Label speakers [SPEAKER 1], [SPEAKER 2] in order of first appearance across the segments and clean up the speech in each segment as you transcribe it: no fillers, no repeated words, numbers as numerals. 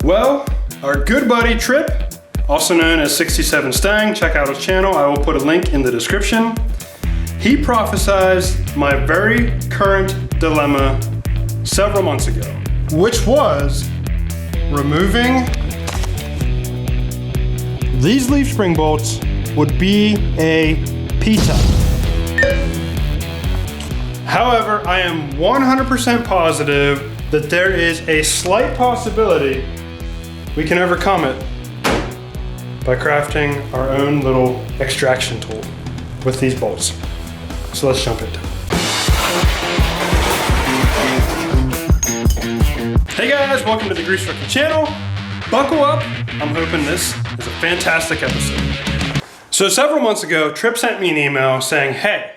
[SPEAKER 1] Well, our good buddy Trip, also known as 67 Stang, check out his channel. I will put a link in the description. He prophesized my very current dilemma several months ago, which was removing these leaf spring bolts would be a P-type. However, I am 100% positive that there is a slight possibility we can overcome it by crafting our own little extraction tool with these bolts. So let's jump into it. Hey guys, welcome to the Grease Rookie channel. Buckle up, I'm hoping this is a fantastic episode. So several months ago, Trip sent me an email saying, hey,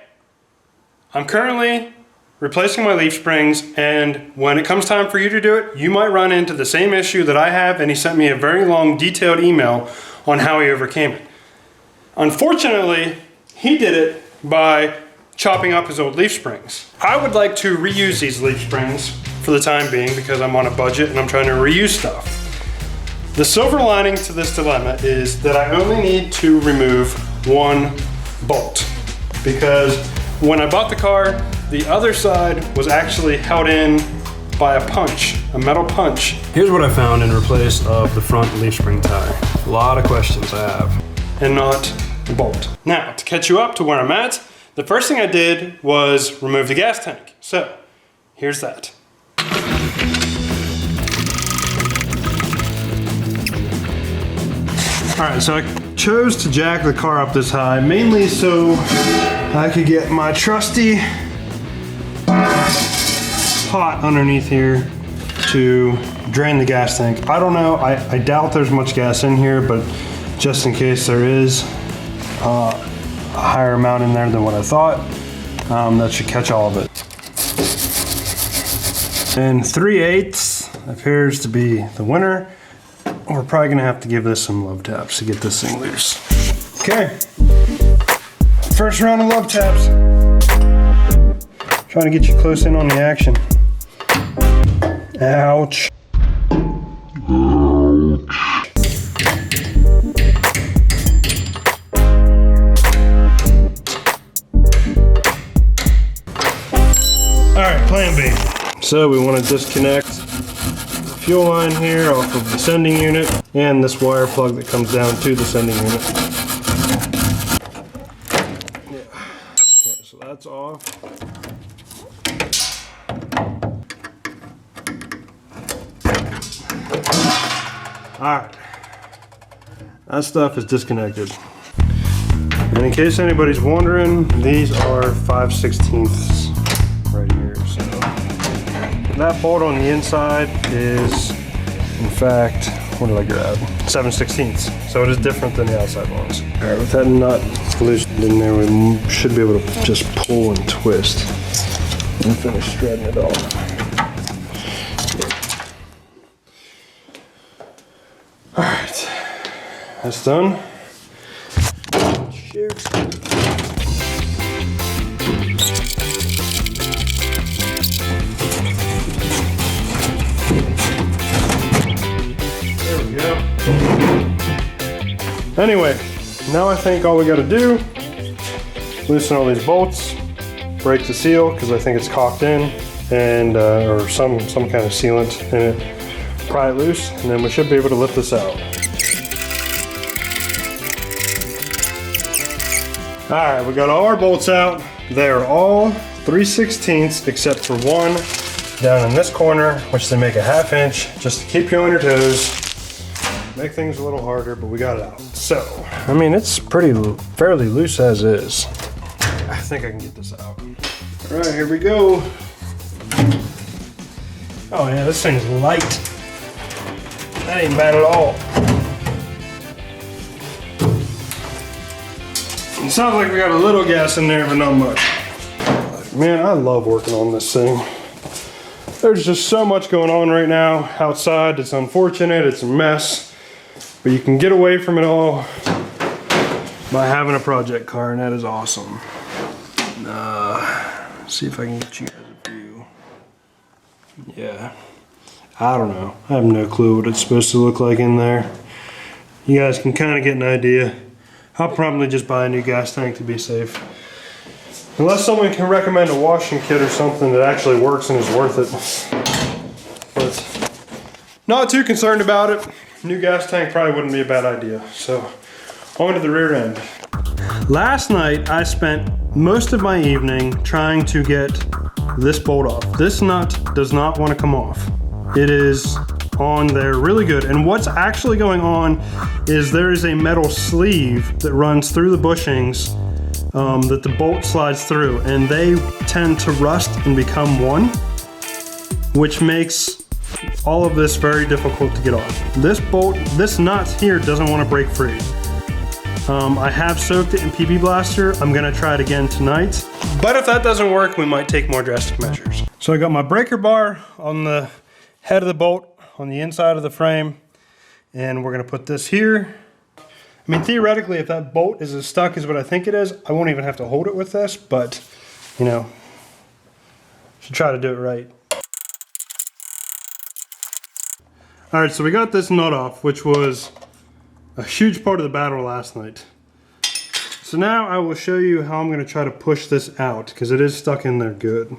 [SPEAKER 1] I'm currently replacing my leaf springs, and when it comes time for you to do it, you might run into the same issue that I have, and he sent me a very long, detailed email on how he overcame it. Unfortunately, he did it by chopping up his old leaf springs. I would like to reuse these leaf springs for the time being because I'm on a budget and I'm trying to reuse stuff. The silver lining to this dilemma is that I only need to remove one bolt, because when I bought the car, the other side was actually held in by a punch, a metal punch. Here's what I found in replace of the front leaf spring tie. A lot of questions I have, and not the bolt. Now, to catch you up to where I'm at, the first thing I did was remove the gas tank. So, here's that. All right, so I chose to jack the car up this high, mainly so I could get my trusty pot underneath here to drain the gas tank. I don't know, I doubt there's much gas in here, but just in case there is a higher amount in there than what I thought, that should catch all of it. And 3/8 appears to be the winner. We're probably gonna have to give this some love taps to get this thing loose. Okay, first round of love taps. Trying to get you close in on the action. Ouch. All right, plan B. So we want to disconnect the fuel line here off of the sending unit and this wire plug that comes down to the sending unit. Yeah. Okay, so that's off. Alright, that stuff is disconnected. And in case anybody's wondering, these are 5/16ths right here. So that bolt on the inside is, in fact, what did I grab? 7/16ths. So it is different than the outside ones. Alright, with that nut loosened in there, we should be able to just pull and twist and finish threading it off. Alright, that's done. Shoot. There we go. Anyway, now I think all we gotta do, loosen all these bolts, break the seal, because I think it's caulked in, and or some kind of sealant in it. Pry it loose, and then we should be able to lift this out. All right, we got all our bolts out. They are all 3/16ths except for one down in this corner, which they make a 1/2 inch, just to keep you on your toes. Make things a little harder, but we got it out. So, I mean, it's fairly loose as is. I think I can get this out. All right, here we go. Oh yeah, this thing's light. That ain't bad at all. It sounds like we got a little gas in there, but not much. Man, I love working on this thing. There's just so much going on right now outside. It's unfortunate, it's a mess, but you can get away from it all by having a project car, and that is awesome. See if I can get you guys a view. Yeah. I don't know. I have no clue what it's supposed to look like in there. You guys can kind of get an idea. I'll probably just buy a new gas tank to be safe. Unless someone can recommend a washing kit or something that actually works and is worth it. But not too concerned about it. New gas tank probably wouldn't be a bad idea. So on to the rear end. Last night I spent most of my evening trying to get this bolt off. This nut does not want to come off. It is on there really good. And what's actually going on is there is a metal sleeve that runs through the bushings that the bolt slides through, and they tend to rust and become one, which makes all of this very difficult to get off. This nut here doesn't want to break free. I have soaked it in PB Blaster. I'm gonna try it again tonight. But if that doesn't work, we might take more drastic measures. So I got my breaker bar on the head of the bolt on the inside of the frame, and we're gonna put this here. I mean, theoretically, if that bolt is as stuck as what I think it is, I won't even have to hold it with this, but you know, should try to do it right. All right, so we got this nut off, which was a huge part of the battle last night. So now I will show you how I'm gonna try to push this out, because it is stuck in there good.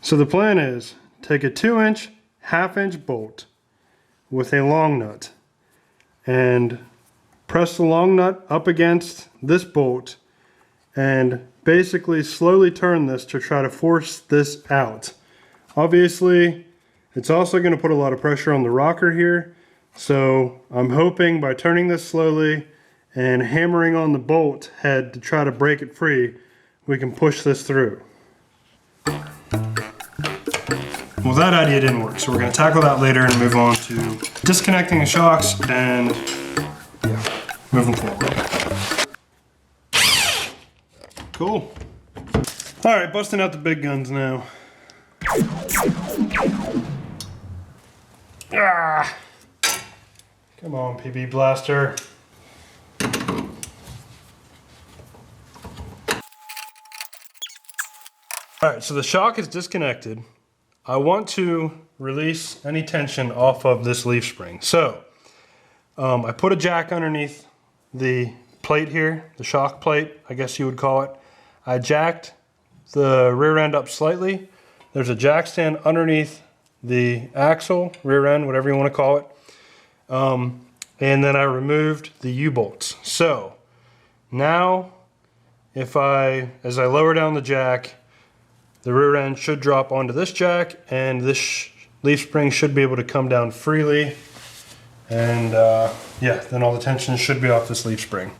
[SPEAKER 1] So the plan is, take a 2-inch, 1/2-inch bolt with a long nut and press the long nut up against this bolt and basically slowly turn this to try to force this out. Obviously, it's also going to put a lot of pressure on the rocker here, so I'm hoping by turning this slowly and hammering on the bolt head to try to break it free, we can push this through. Well, that idea didn't work, so we're going to tackle that later and move on to disconnecting the shocks and moving forward. Cool. All right, busting out the big guns now. Ah! Come on, PB Blaster. All right, so the shock is disconnected. I want to release any tension off of this leaf spring. So I put a jack underneath the plate here, the shock plate, I guess you would call it. I jacked the rear end up slightly. There's a jack stand underneath the axle, rear end, whatever you want to call it. And then I removed the U-bolts. So now as I lower down the jack, the rear end should drop onto this jack, and this leaf spring should be able to come down freely. And yeah, then all the tension should be off this leaf spring.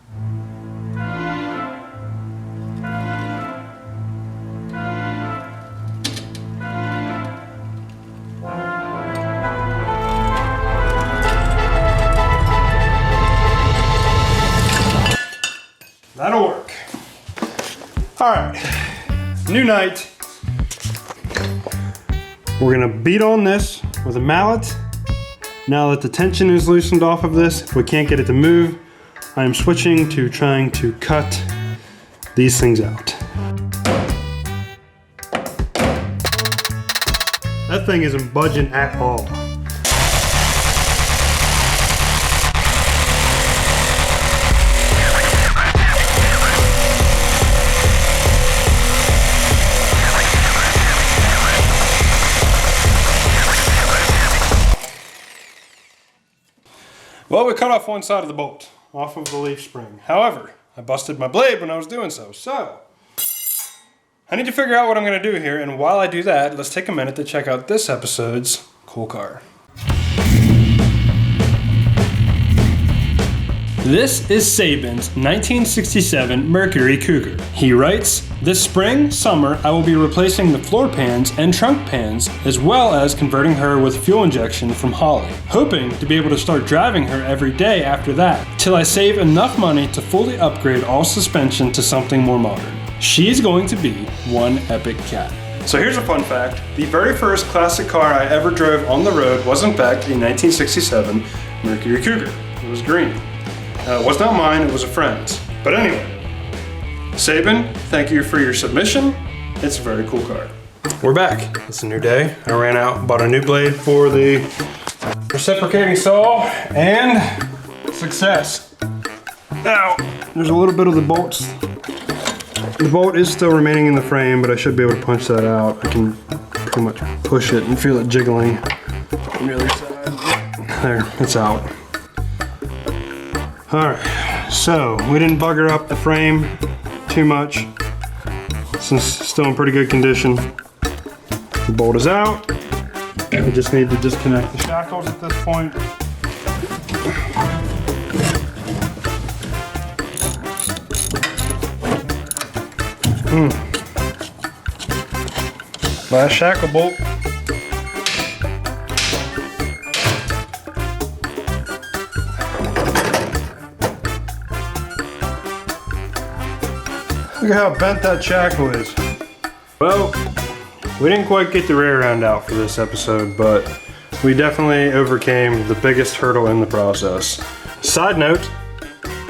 [SPEAKER 1] That'll work. All right, new night. We're gonna beat on this with a mallet. Now that the tension is loosened off of this, if we can't get it to move, I'm switching to trying to cut these things out. That thing isn't budging at all. Well, we cut off one side of the bolt, off of the leaf spring. However, I busted my blade when I was doing so. So, I need to figure out what I'm going to do here, and while I do that, let's take a minute to check out this episode's cool car. This is Sabin's 1967 Mercury Cougar. He writes, "This spring, summer, I will be replacing the floor pans and trunk pans, as well as converting her with fuel injection from Holley, hoping to be able to start driving her every day after that, till I save enough money to fully upgrade all suspension to something more modern. She's going to be one epic cat." So here's a fun fact. The very first classic car I ever drove on the road was in fact a 1967 Mercury Cougar. It was green. It was not mine, it was a friend's. But anyway, Sabin, thank you for your submission. It's a very cool car. We're back. It's a new day. I ran out, bought a new blade for the reciprocating saw, and success. Now, there's a little bit of the bolts. The bolt is still remaining in the frame, but I should be able to punch that out. I can pretty much push it and feel it jiggling on the other side. There, it's out. All right, so we didn't bugger up the frame too much since it's still in pretty good condition. The bolt is out. We just need to disconnect the shackles at this point. Last shackle bolt. Look at how bent that shackle is. Well, we didn't quite get the rear end out for this episode, but we definitely overcame the biggest hurdle in the process. Side note,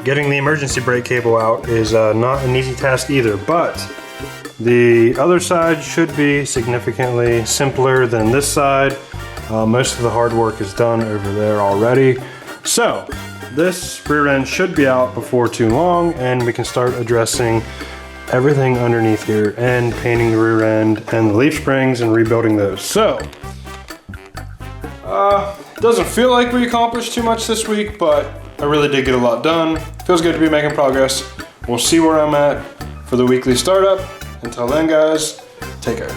[SPEAKER 1] getting the emergency brake cable out is not an easy task either, but the other side should be significantly simpler than this side. Most of the hard work is done over there already. So this rear end should be out before too long, and we can start addressing everything underneath here and painting the rear end and the leaf springs and rebuilding those. So, doesn't feel like we accomplished too much this week, but I really did get a lot done. Feels good to be making progress. We'll see where I'm at for the weekly startup. Until then, guys, take care.